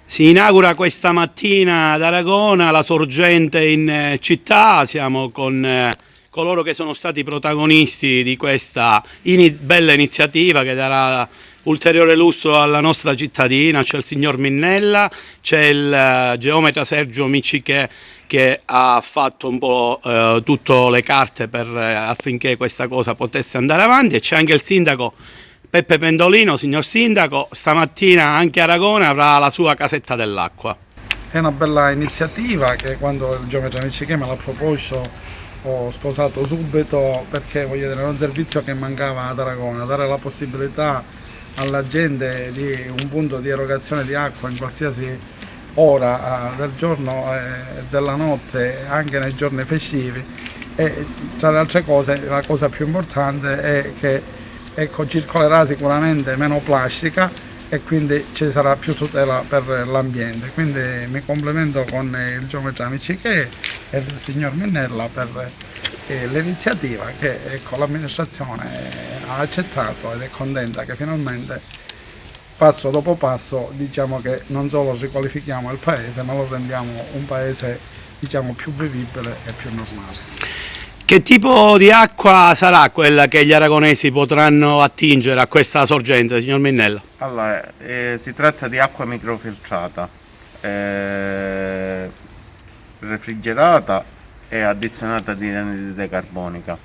Si inaugura questa mattina ad Aragona la sorgente in città, siamo con coloro che sono stati protagonisti di questa bella iniziativa che darà ulteriore lusso alla nostra cittadina. C'è il signor Minnella, c'è il geometra Sergio Miccichè che ha fatto un po' tutte le carte affinché questa cosa potesse andare avanti, e c'è anche il sindaco Peppe Pendolino. Signor Sindaco, stamattina anche Aragona avrà la sua casetta dell'acqua. È una bella iniziativa che quando il geometra Miccichè me l'ha proposto ho sposato subito, perché voglio dire, era un servizio che mancava ad Aragona, dare la possibilità alla gente di un punto di erogazione di acqua in qualsiasi ora del giorno e della notte, anche nei giorni festivi. E tra le altre cose la cosa più importante è che, ecco, circolerà sicuramente meno plastica e quindi ci sarà più tutela per l'ambiente. Quindi mi complimento con il geometra Miccichè e il signor Minnella per l'iniziativa che, ecco, l'amministrazione ha accettato ed è contenta che finalmente, passo dopo passo, diciamo che non solo riqualifichiamo il paese, ma lo rendiamo un paese, diciamo, più vivibile e più normale. Che tipo di acqua sarà quella che gli aragonesi potranno attingere a questa sorgente, signor Minnella? Allora, si tratta di acqua microfiltrata, refrigerata e addizionata di anidride carbonica.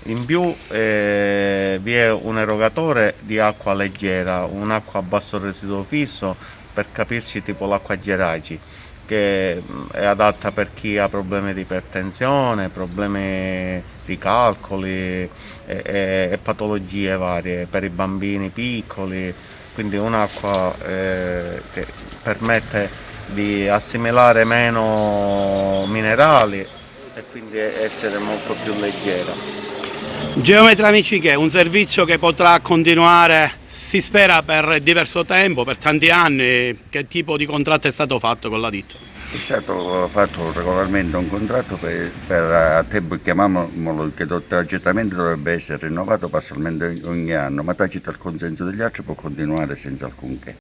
In più vi è un erogatore di acqua leggera, un'acqua a basso residuo fisso, per capirci tipo l'acqua Geraci, che è adatta per chi ha problemi di ipertensione, problemi di calcoli e patologie varie, per i bambini piccoli. Quindi un'acqua che permette di assimilare meno minerali e quindi essere molto più leggera. Geometra Miccichè, un servizio che potrà continuare, si spera, per diverso tempo, per tanti anni. Che tipo di contratto è stato fatto con la ditta? È stato fatto regolarmente un contratto a tempo, chiamiamolo, che certamente dovrebbe essere rinnovato parzialmente ogni anno, ma tacito il consenso degli altri può continuare senza alcunché.